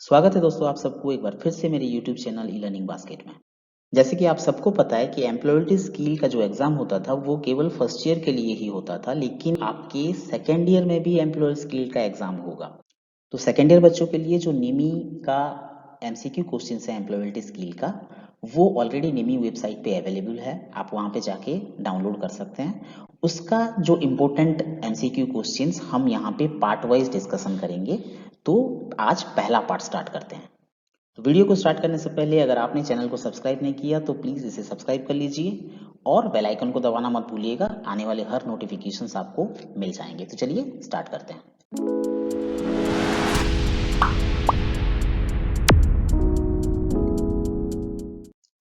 स्वागत है दोस्तों आप सबको एक बार फिर से मेरे YouTube channel e learning basket में। जैसे कि आप सबको पता है कि एम्प्लॉयबिलिटी स्किल का जो एग्जाम होता था वो केवल फर्स्ट ईयर के लिए ही होता था, लेकिन आपके सेकेंड ईयर में भी एम्प्लॉय स्किल का एग्जाम होगा। तो सेकेंड ईयर बच्चों के लिए जो निमी का एमसीक्यू क्वेश्चन है एम्प्लॉयबिलिटी स्किल का, वो ऑलरेडी निमी वेबसाइट पे अवेलेबल है, आप वहाँ पे जाके डाउनलोड कर सकते हैं। उसका जो इम्पोर्टेंट एमसीक्यू क्वेश्चंस हम यहाँ पे पार्ट वाइज डिस्कशन करेंगे। तो आज पहला पार्ट स्टार्ट करते हैं। तो वीडियो को स्टार्ट करने से पहले अगर आपने चैनल को सब्सक्राइब नहीं किया तो प्लीज़ इसे सब्सक्राइब कर लीजिए और बेल आइकन को दबाना मत भूलिएगा, आने वाले हर नोटिफिकेशंस आपको मिल जाएंगे। तो चलिए स्टार्ट करते हैं।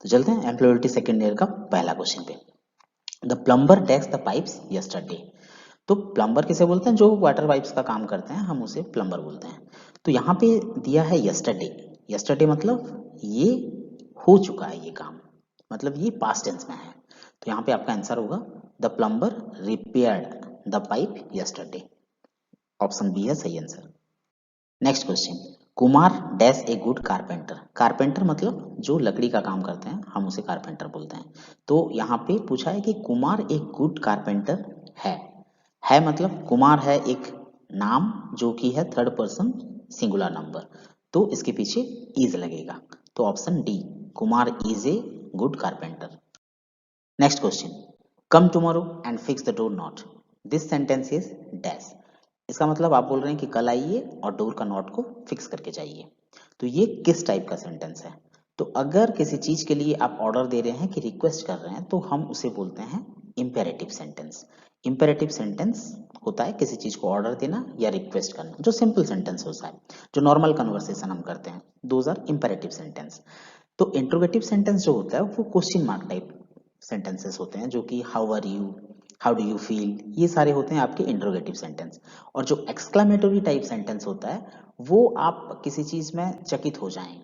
तो चलते हैं एम्प्लॉयबिलिटी सेकेंड ईयर का पहला क्वेश्चन पे। The plumber dash the pipes yesterday. तो प्लम्बर किसे बोलते हैं? जो वाटर पाइप्स का काम करते हैं हम उसे प्लम्बर बोलते हैं। तो यहाँ पे दिया है यस्टरडे। यस्टरडे मतलब ये हो चुका है ये काम, मतलब ये पास्ट टेंस में है। तो यहाँ पे आपका आंसर होगा the plumber repaired the pipe yesterday. Option B है सही answer. Next question, Kumar dash a good carpenter. Carpenter मतलब जो लकड़ी का काम करते हैं हम उसे कारपेंटर बोलते हैं। तो यहाँ पे पूछा है कि कुमार एक गुड कारपेंटर है। है मतलब कुमार है एक नाम जो कि है थर्ड पर्सन सिंगुलर नंबर, तो इसके पीछे इज लगेगा। तो option D, Kumar is a good carpenter. Next question, come tomorrow and fix the door not. This sentence is dash. इसका मतलब आप बोल रहे हैं कि कल आइए और डोर का नॉट को फिक्स करके जाइए। तो ये किस टाइप का सेंटेंस है? तो अगर किसी चीज के लिए आप ऑर्डर दे रहे हैं कि रिक्वेस्ट कर रहे हैं तो हम उसे बोलते हैं इंपेरेटिव सेंटेंस। इंपेरेटिव सेंटेंस होता है किसी चीज को ऑर्डर देना या रिक्वेस्ट करना, जो सिंपल सेंटेंस होता है, जो नॉर्मल कन्वर्सेशन हम करते हैं, दोज आर इंपेरेटिव सेंटेंस। तो इंट्रोगेटिव सेंटेंस जो होता है वो क्वेश्चन मार्क टाइप सेंटेंसेस होते हैं, जो कि how are you, how do you feel, ये सारे होते हैं आपके इंट्रोगेटिव सेंटेंस। और जो एक्सक्लामेटरी टाइप सेंटेंस होता है वो आप किसी चीज में चकित हो जाएं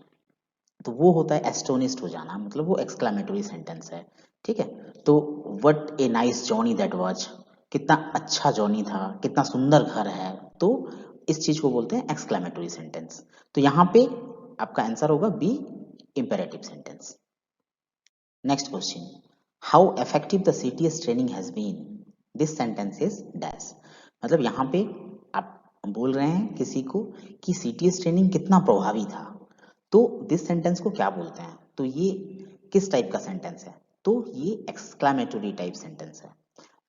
तो वो होता है एस्टोनिस्ट हो जाना, मतलब वो एक्सक्लामेटरी सेंटेंस है। ठीक है। तो what a nice Johnny that was, कितना अच्छा जॉनी था, कितना सुंदर घर है, तो इस चीज को बोलते हैं एक्सक्लामेटरी सेंटेंस। तो यहाँ पे आपका आंसर होगा B, imperative sentence. Next question, how effective the CTS training has been. This sentence is dash. मतलब यहाँ पे आप बोल रहे हैं किसी को कि सीटीएस ट्रेनिंग कितना प्रभावी था, तो दिस सेंटेंस को क्या बोलते हैं? तो ये किस टाइप का सेंटेंस है? तो ये एक्सक्लामेटरी टाइप सेंटेंस है।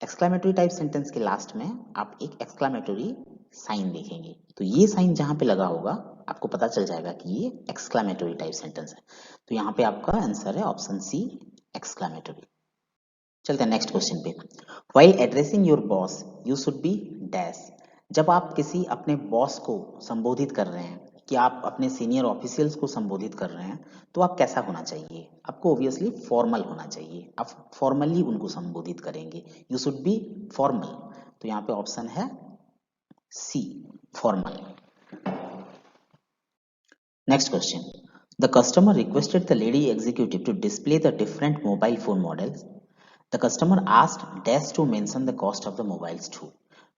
एक्सक्लामेटरी टाइप सेंटेंस के लास्ट में आप एक एक्सक्लामेटरी साइन देखेंगे, तो ये साइन जहां पे लगा होगा आपको पता चल जाएगा कि ये एक्सक्लामेटरी टाइप सेंटेंस है। तो यहाँ पे आपका आंसर है ऑप्शन सी, एक्सक्लामेटरी। चलते हैं नेक्स्ट क्वेश्चन पे। While addressing your boss you should be dash. जब आप किसी अपने बॉस को संबोधित कर रहे हैं, कि आप अपने सीनियर ऑफिशियल्स को संबोधित कर रहे हैं, तो आप कैसा होना चाहिए? आपको ऑब्वियसली फॉर्मल होना चाहिए, आप फॉर्मली उनको संबोधित करेंगे। You should be formal. तो यहाँ पे ऑप्शन है सी, formal. Next question. The customer requested the lady executive to display the different mobile phone models. The customer asked Dash to mention the cost of the mobiles too.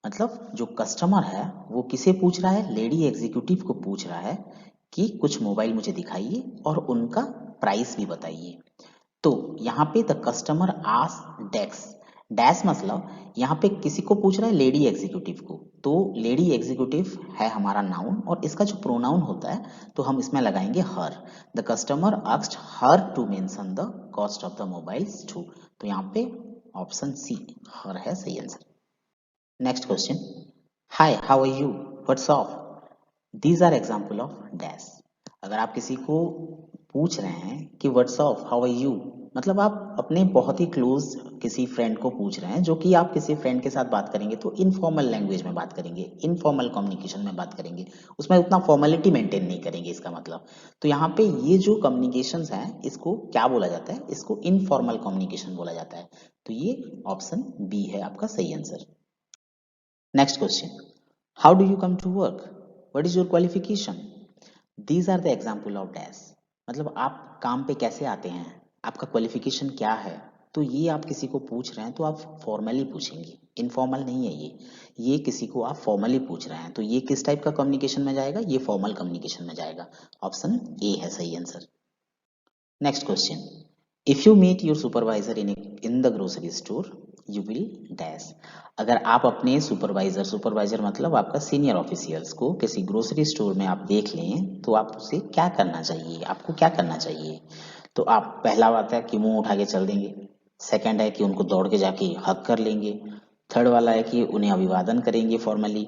मतलब जो customer है वो किसे पूछ रहा है? लेडी एग्जीक्यूटिव को पूछ रहा है कि कुछ मोबाइल मुझे दिखाइए और उनका प्राइस भी बताइए। तो यहाँ पे the customer ask dash. Dash मतलब यहाँ पे किसी को पूछ रहा है? लेडी एग्जीक्यूटिव को। तो लेडी एग्जीक्यूटिव है हमारा नाउन और इसका जो प्रोनाउन होता है तो हम इसमें लगाएंगे her. The customer asked her to mention the cost of the mobiles too. तो यहाँ पे ऑप्शन सी, हर है सही answer. Next question, hi how are you, what's up. These are example of dash. अगर आप किसी को पूछ रहे हैं कि what's up, how are you, मतलब आप अपने बहुत ही क्लोज किसी फ्रेंड को पूछ रहे हैं, जो कि आप किसी फ्रेंड के साथ बात करेंगे तो इनफॉर्मल लैंग्वेज में बात करेंगे, इनफॉर्मल कम्युनिकेशन में बात करेंगे, उसमें उतना फॉर्मेलिटी मेंटेन नहीं करेंगे इसका मतलब। तो यहाँ पे ये जो कम्युनिकेशंस हैं इसको क्या बोला जाता है? इसको इनफॉर्मल कम्युनिकेशन बोला जाता है। तो ये ऑप्शन बी है आपका सही answer. Next question, how do you come to work, what is your qualification. These are the example of dash. मतलब आप काम पे कैसे आते हैं, आपका क्वालिफिकेशन क्या है। तो ये आप किसी को पूछ रहे हैं तो आप फॉर्मली पूछेंगे, इनफॉर्मल नहीं है ये किसी को आप फॉर्मली पूछ रहे हैं, तो ये किस टाइप का कम्युनिकेशन में जाएगा, ये फॉर्मल कम्युनिकेशन में जाएगा। ऑप्शन ए है सही answer. Next question, if you meet your supervisor in the grocery store you will dash. अगर आप अपने सुपरवाइजर मतलब आपका सीनियर ऑफिशियल्स को किसी ग्रोसरी स्टोर में आप देख लें तो आप उसे क्या करना चाहिए, आपको क्या करना चाहिए। तो आप पहला बात है कि मुंह उठा के चल देंगे, सेकंड है कि उनको दौड़ के जाके हक कर लेंगे, थर्ड वाला है कि उन्हें अभिवादन करेंगे फॉर्मली,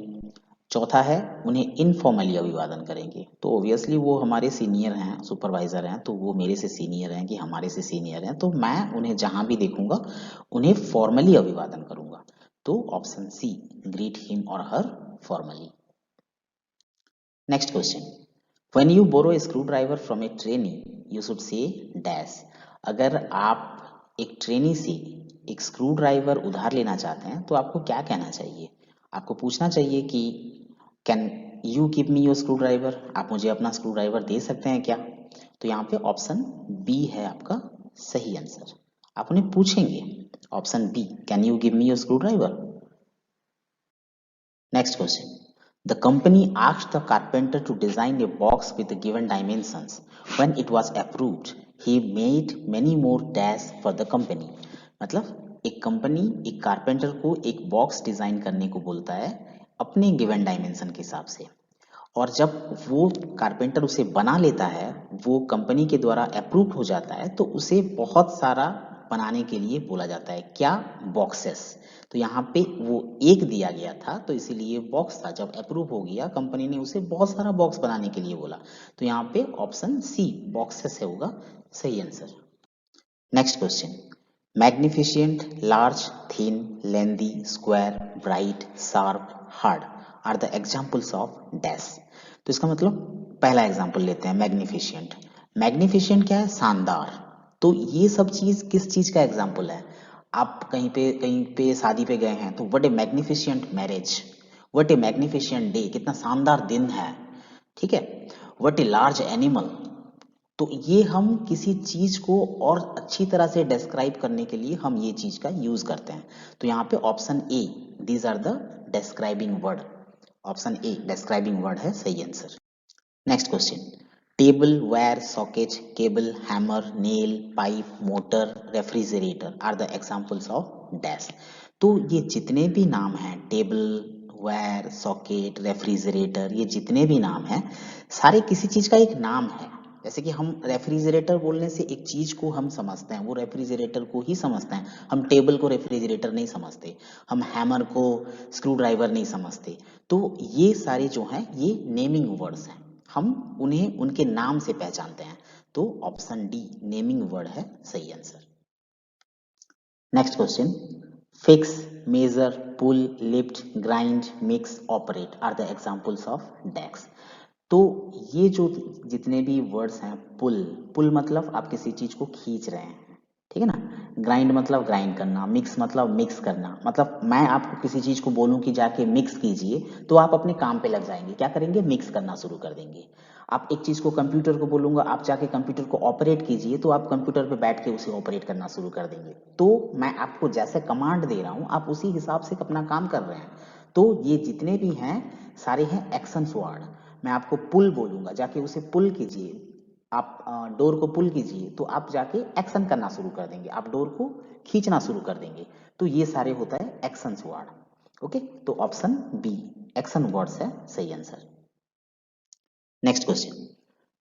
चौथा है उन्हें इनफॉर्मली अभिवादन करेंगे। तो ऑब्वियसली वो हमारे सीनियर हैं, सुपरवाइजर हैं, तो वो मेरे से सीनियर हैं कि हमारे से सीनियर हैं, तो मैं उन्हें जहां भी देखूंगा उन्हें फॉर्मली अभिवादन करूंगा। तो ऑप्शन सी, ग्रीट हिम और her formally. Next question, when you borrow a screwdriver from a trainee you should say dash. अगर आप एक ट्रेनी से एक स्क्रू ड्राइवर उधार लेना चाहते हैं तो आपको क्या कहना चाहिए। आपको पूछना चाहिए कि can you give me your screw driver, आप मुझे अपना स्क्रू ड्राइवर दे सकते हैं क्या। तो यहाँ पे ऑप्शन बी है आपका सही आंसर। आप उन्हें पूछेंगे, option B, can you give me your screwdriver. Next question. The company asked the carpenter to design a box with the given dimensions. When it was approved, he made many more tasks for the company. मतलब एक company एक carpenter को एक box design करने को बोलता है अपने गिवन डायमेंशन के हिसाब से, और जब वो कारपेंटर उसे बना लेता है, वो कंपनी के द्वारा अप्रूव हो जाता है, तो उसे बहुत सारा बनाने के लिए बोला जाता है, क्या, बॉक्सेस। तो यहाँ पे वो एक दिया गया था तो इसीलिए बॉक्स था, जब अप्रूव हो गया कंपनी ने उसे बहुत सारा बॉक्स बनाने के लिए बोला, तो यहाँ पे ऑप्शन सी बॉक्सेस है होगा सही answer. Next question, magnificent, large, thin, lengthy, square, bright, sharp, hard are the examples of dash. तो इसका मतलब पहला एग्जाम्पल लेते हैं मैग्निफिशिएंट। मैग्निफिशिएंट क्या है, शानदार। तो ये सब चीज किस चीज का एग्जाम्पल है। आप कहीं पे शादी पे गए हैं तो what a magnificent marriage, what a magnificent day, कितना शानदार दिन है, ठीक है। व्हाट ए लार्ज एनिमल, तो ये हम किसी चीज को और अच्छी तरह से डिस्क्राइब करने के लिए हम ये चीज का यूज करते हैं। तो यहाँ पे option A, these are the describing word, option A describing word है सही answer. Next question, table, wire, socket, cable, hammer, nail, pipe, motor, refrigerator are the examples of dash. तो ये जितने भी नाम हैं, टेबल, वायर, सॉकेट, रेफ्रिजरेटर, ये जितने भी नाम हैं सारे किसी चीज का एक नाम है। जैसे कि हम रेफ्रिजरेटर बोलने से एक चीज को हम समझते हैं, वो रेफ्रिजरेटर को ही समझते हैं, हम टेबल को रेफ्रिजरेटर नहीं समझते, हम हैमर को स्क्रू ड्राइवर नहीं समझते। तो ये सारे जो हैं ये नेमिंग वर्ड्स हैं, हम उन्हें उनके नाम से पहचानते हैं। तो ऑप्शन डी नेमिंग वर्ड है सही answer. Next question, fix, measure, pull, lift, grind, mix, operate are the examples of dash. तो ये जो जितने भी वर्ड्स हैं, पुल, पुल मतलब आप किसी चीज को खींच रहे हैं, ठीक है ना। ग्राइंड मतलब ग्राइंड करना, मिक्स मतलब मिक्स करना, मतलब मैं आपको किसी चीज को बोलूं कि जाके मिक्स कीजिए तो आप अपने काम पे लग जाएंगे, क्या करेंगे, मिक्स करना शुरू कर देंगे। आप एक चीज को कंप्यूटर को बोलूंगा आप जाके कंप्यूटर को ऑपरेट कीजिए तो आप कंप्यूटर पे बैठ के उसे ऑपरेट करना शुरू कर देंगे। तो मैं आपको जैसे कमांड दे रहा हूं आप उसी हिसाब से अपना काम कर रहे हैं। तो ये जितने भी हैं सारे हैं एक्शंस वर्ड। मैं आपको पुल बोलूंगा जाके उसे पुल कीजिए, आप डोर को पुल कीजिए तो आप जाके एक्शन करना शुरू कर देंगे, आप डोर को खींचना शुरू कर देंगे। तो ये सारे होता है एक्शंस वर्ड। ओके, तो ऑप्शन बी एक्शन वर्ड्स है सही answer. Next question,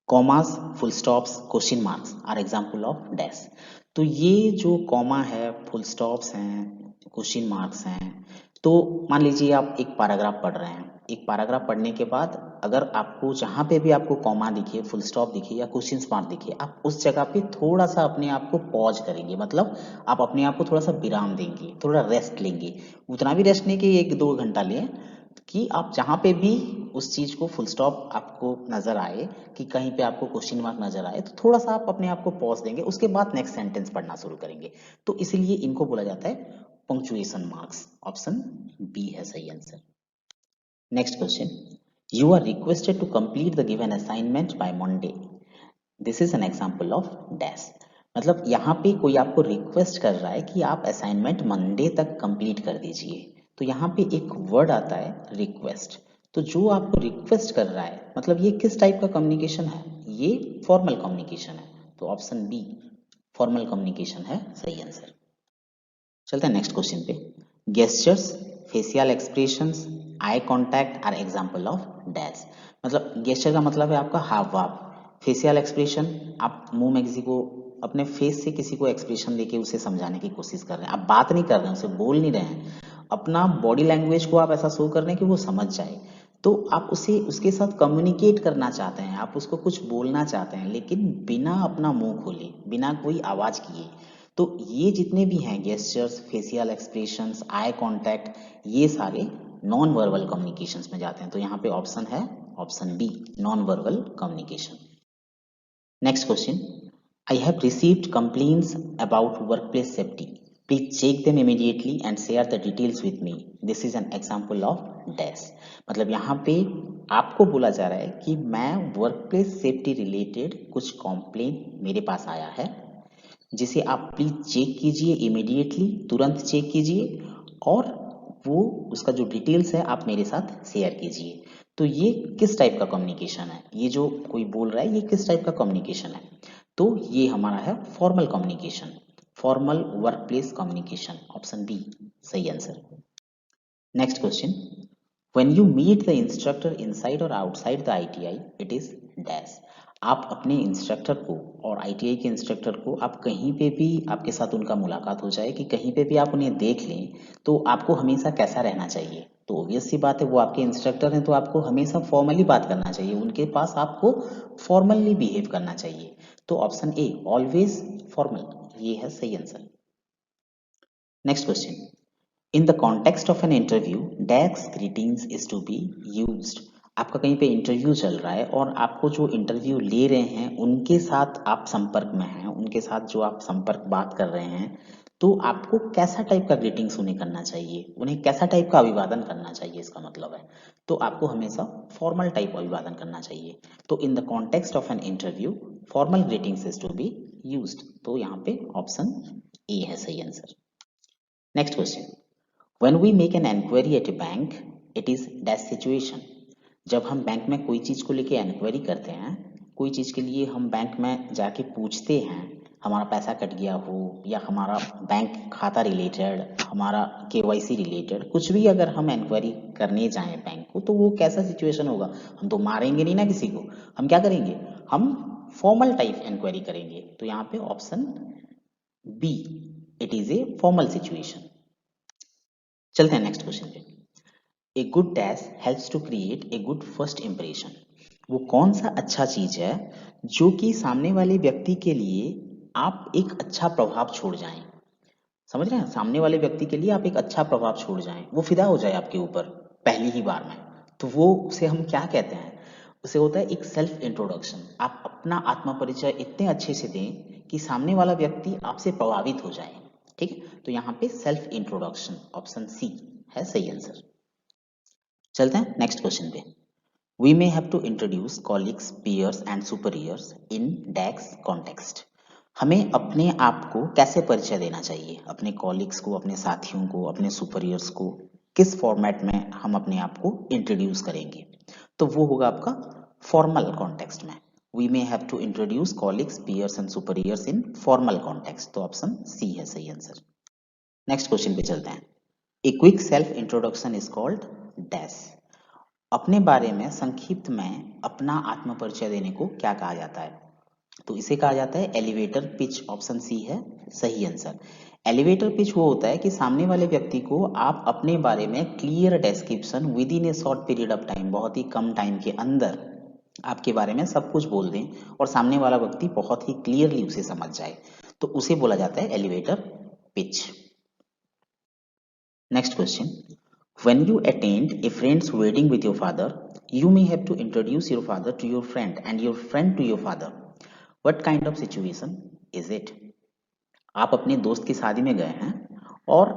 commas, full stops, question marks are example of dash. तो ये जो कॉमा है, फुल स्टॉप्स हैं, क्वेश्चन मार्क्स हैं, तो मान लीजिए आप एक पैराग्राफ पढ़ रहे हैं, एक पैराग्राफ पढ़ने के बाद अगर आपको जहां पे भी आपको कॉमा दिखे, फुल स्टॉप दिखे या क्वेश्चन मार्क दिखे, आप उस जगह पे थोड़ा सा अपने आप को पॉज करेंगे, मतलब आप अपने आप को थोड़ा सा विराम देंगे, थोड़ा रेस्ट लेंगे। उतना भी रेस्ट नहीं कि 1-2 घंटा लें, कि आप जहां पे भी उस चीज को फुल स्टॉप आपको नजर आए कि कहीं पे आपको क्वेश्चन मार्क नजर आए तो थोड़ा सा आप अपने आप को पॉज देंगे, उसके बाद नेक्स्ट सेंटेंस पढ़ना शुरू करेंगे। तो इसलिए इनको बोला जाता है पंक्चुएशन मार्क्स। ऑप्शन बी है सही answer. Next question, you are requested to complete the given assignment by Monday, this is an example of dash. मतलब यहाँ पे कोई आपको रिक्वेस्ट कर रहा है कि आप असाइनमेंट मंडे तक कंप्लीट कर दीजिए, तो यहाँ पे एक वर्ड आता है रिक्वेस्ट। तो जो आपको रिक्वेस्ट कर रहा है मतलब ये किस टाइप का कम्युनिकेशन है, ये फॉर्मल कम्युनिकेशन है। तो ऑप्शन बी फॉर्मल कम्युनिकेशन है सही आंसर। चलते हैं नेक्स्ट क्वेश्चन पे। Gestures, facial expressions, eye contact are example of dash. मतलब गेस्चर का मतलब है आपका हाव भाव, फेशियल एक्सप्रेशन आप मुंह में किसी को अपने फेस से किसी को एक्सप्रेशन देके उसे समझाने की कोशिश कर रहे हैं, आप बात नहीं कर रहे हैं, उसे बोल नहीं रहे हैं, अपना बॉडी लैंग्वेज को आप ऐसा शो कर रहे हैं कि वो समझ जाए। तो आप उसे उसके साथ कम्युनिकेट करना चाहते हैं, आप उसको कुछ बोलना चाहते हैं लेकिन बिना अपना मुंह खोले, बिना कोई आवाज किए। तो ये जितने भी हैं gestures, facial expressions, eye contact, ये सारे नॉन वर्बल कम्युनिकेशंस में जाते हैं। तो यहाँ पे ऑप्शन है option B non verbal communication. Next question, I have received complaints about workplace safety, please check them immediately and share the details with me, this is an example of dash. मतलब यहाँ पे आपको बोला जा रहा है कि मैं वर्कप्लेस सेफ्टी रिलेटेड कुछ कंप्लेंट मेरे पास आया है, जिसे आप प्लीज चेक कीजिए इमीडिएटली, तुरंत चेक कीजिए, और वो उसका जो डिटेल्स है आप मेरे साथ शेयर कीजिए। तो ये किस टाइप का कम्युनिकेशन है, ये जो कोई बोल रहा है ये किस टाइप का कम्युनिकेशन है, तो ये हमारा है formal communication, formal workplace communication, option B सही answer. Next question, when you meet the instructor inside or outside the ITI it is dash। आप अपने इंस्ट्रक्टर को और ITI के इंस्ट्रक्टर को आप कहीं पे भी आपके साथ उनका मुलाकात हो जाए कि कहीं पे भी आप उन्हें देख लें, तो आपको हमेशा कैसा रहना चाहिए। तो ऑब्वियस सी बात है वो आपके इंस्ट्रक्टर हैं, तो आपको हमेशा फॉर्मली बात करना चाहिए, उनके पास आपको फॉर्मली बिहेव करना चाहिए। तो ऑप्शन ए ऑलवेज फॉर्मल, ये है सही answer. Next question, in the context of an interview dash greetings is to be used. आपका कहीं पे इंटरव्यू चल रहा है और आपको जो इंटरव्यू ले रहे हैं उनके साथ आप संपर्क में हैं, उनके साथ जो आप संपर्क बात कर रहे हैं, तो आपको कैसा टाइप का ग्रीटिंग्स उन्हें करना चाहिए, उन्हें कैसा टाइप का अभिवादन करना चाहिए, इसका मतलब है। तो आपको हमेशा फॉर्मल टाइप अभिवादन करना चाहिए। तो in the context of an interview formal greetings is to be used. तो यहाँ पे ऑप्शन ए है सही answer. Next question, when we make an enquiry at a bank it is dash situation। जब हम बैंक में कोई चीज़ को लेके इंक्वायरी करते हैं, कोई चीज़ के लिए हम बैंक में जाके पूछते हैं, हमारा पैसा कट गया हो या हमारा बैंक खाता रिलेटेड, हमारा KYC रिलेटेड कुछ भी अगर हम इंक्वायरी करने जाएं बैंक को, तो वो कैसा सिचुएशन होगा, हम तो मारेंगे नहीं ना किसी को, हम क्या करेंगे, हम फॉर्मल टाइप इंक्वायरी करेंगे। तो यहाँ पे option B it is a formal situation. चलते हैं नेक्स्ट क्वेश्चन पे। A good dash helps to create a good first impression. वो कौन सा अच्छा चीज है जो कि सामने वाले व्यक्ति के लिए आप एक अच्छा प्रभाव छोड़ जाएं। समझ रहे हैं, सामने वाले व्यक्ति के लिए आप एक अच्छा प्रभाव छोड़ जाएं, वो फिदा हो जाए आपके ऊपर पहली ही बार में। तो वो उसे हम क्या कहते हैं, उसे होता है एक सेल्फ इंट्रोडक्शन। आप अपना आत्म परिचय इतने अच्छे से दें कि सामने वाला व्यक्ति आपसे प्रभावित हो जाए। ठीक है, तो यहाँ पे सेल्फ इंट्रोडक्शन ऑप्शन सी है सही आंसर। चलते हैं नेक्स्ट क्वेश्चन पे। We may have to introduce colleagues, peers and superiors in dash context. हमें अपने आप को कैसे परिचय देना चाहिए, अपने कॉलिग्स को, अपने साथियों को, अपने सुपीरियर्स को किस फॉर्मेट में हम अपने आप को इंट्रोड्यूस करेंगे, तो वो होगा आपका फॉर्मल कॉन्टेक्स्ट में। We may have to introduce colleagues, peers and superiors in formal context. तो ऑप्शन सी है सही आंसर। नेक्स्ट क्वेश्चन पे चलते हैं। A quick self introduction is called dash. अपने बारे में संक्षिप्त में अपना आत्म परिचय देने को क्या कहा जाता है, तो इसे कहा जाता है एलिवेटर पिच, ऑप्शन सी है सही आंसर। एलिवेटर पिच वो होता है कि सामने वाले व्यक्ति को आप अपने बारे में clear description with in A short period of time, बहुत ही कम टाइम के अंदर आपके बारे में सब कुछ बोल दें और सामने वाला व्यक्ति बहुत ही क्लियरली उसे समझ जाए, तो उसे बोला जाता है elevator pitch. Next question, when you attend a friend's wedding with your father you may have to introduce your father to your friend and your friend to your father, what kind of situation is it। आप अपने दोस्त की शादी में गए हैं और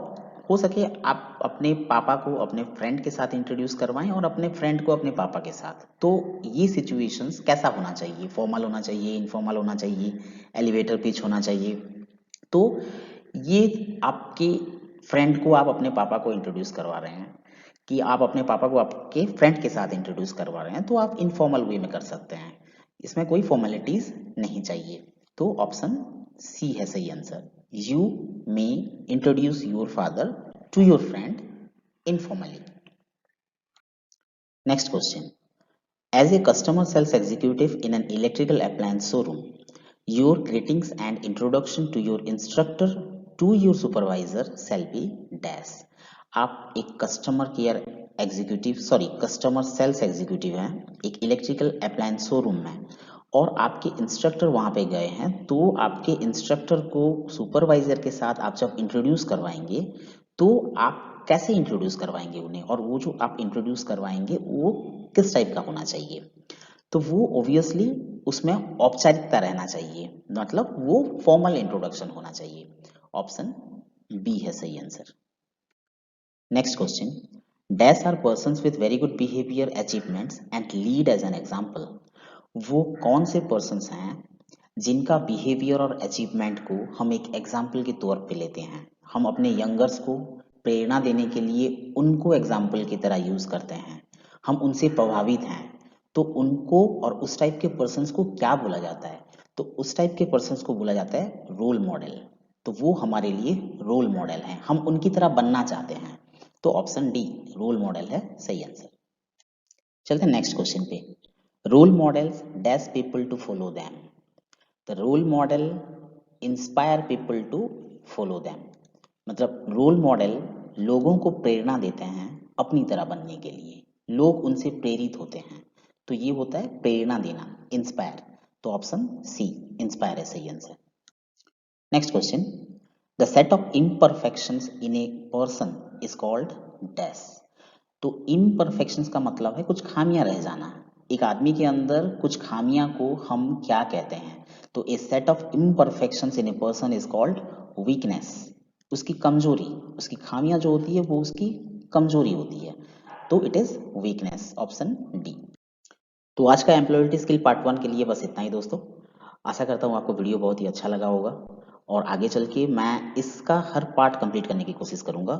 हो सके आप अपने पापा को अपने फ्रेंड के साथ इंट्रोड्यूस करवाएं और अपने फ्रेंड को अपने पापा के साथ। तो ये सिचुएशंस कैसा होना चाहिए, फॉर्मल होना चाहिए, इनफॉर्मल होना चाहिए, एलिवेटर पिच होना चाहिए। तो ये आपके फ्रेंड को आप अपने पापा को इंट्रोड्यूस करवा रहे हैं कि आप अपने पापा को आपके फ्रेंड के साथ इंट्रोड्यूस करवा रहे हैं, तो आप इनफॉर्मल वे में कर सकते हैं, इसमें कोई फॉर्मेलिटीज नहीं चाहिए। तो ऑप्शन सी है सही answer. You may introduce your father to your friend informally. Next question, as a customer sales executive in an electrical appliance showroom, your greetings and introduction to your instructor to your supervisor shall be dash। आप एक customer sales executive हैं एक electrical appliance showroom में, और आपके instructor वहां पे गए हैं, तो आपके इंस्ट्रक्टर को सुपरवाइजर के साथ आप जब इंट्रोड्यूस करवाएंगे तो आप कैसे इंट्रोड्यूस करवाएंगे उन्हें, और वो जो आप इंट्रोड्यूस करवाएंगे वो किस टाइप का होना चाहिए। तो वो ऑब्वियसली उसमें औपचारिकता रहना चाहिए, मतलब वो फॉर्मल इंट्रोडक्शन होना चाहिए। ऑप्शन बी है सही answer. Next question, dash are persons with very good behaviour achievements and lead as an example. वो कौन से पर्सन्स हैं जिनका बिहेवियर और अचीवमेंट को हम एक एग्जाम्पल के तौर पे लेते हैं, हम अपने यंगर्स को प्रेरणा देने के लिए उनको एग्जाम्पल की तरह यूज करते हैं, हम उनसे प्रभावित हैं, तो उनको और उस टाइप के पर्सन्स को क्या बोला जाता है। तो उस टाइप के पर्सन्स को बोला जाता है रोल मॉडल। तो वो हमारे लिए रोल मॉडल हैं, हम उनकी तरह बनना चाहते हैं। तो ऑप्शन डी रोल मॉडल है सही आंसर। चलते हैं नेक्स्ट क्वेश्चन पे। Role models dash people to follow them. The role model inspire people to follow them. मतलब रोल मॉडल लोगों को प्रेरणा देते हैं अपनी तरह बनने के लिए, लोग उनसे प्रेरित होते हैं, तो ये होता है प्रेरणा देना, इंस्पायर। तो ऑप्शन सी इंस्पायर है सही answer. Next question, the set of imperfections in a person is called dash. तो इम्परफेक्शंस का मतलब है कुछ खामियां रह जाना, एक आदमी के अंदर कुछ खामियां को हम क्या कहते हैं। तो a set of imperfections in a person is called weakness. उसकी कमजोरी, उसकी खामियां जो होती है वो उसकी कमजोरी होती है, तो it is weakness, option D. तो आज का एम्प्लॉयबिलिटी स्किल पार्ट 1 के लिए बस इतना ही दोस्तों। आशा करता हूँ आपको वीडियो बहुत ही अच्छा लगा होगा, और आगे चल के मैं इसका हर पार्ट कंप्लीट करने की कोशिश करूंगा।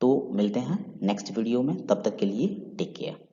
तो मिलते हैं नेक्स्ट वीडियो में, तब तक के लिए टेक केयर।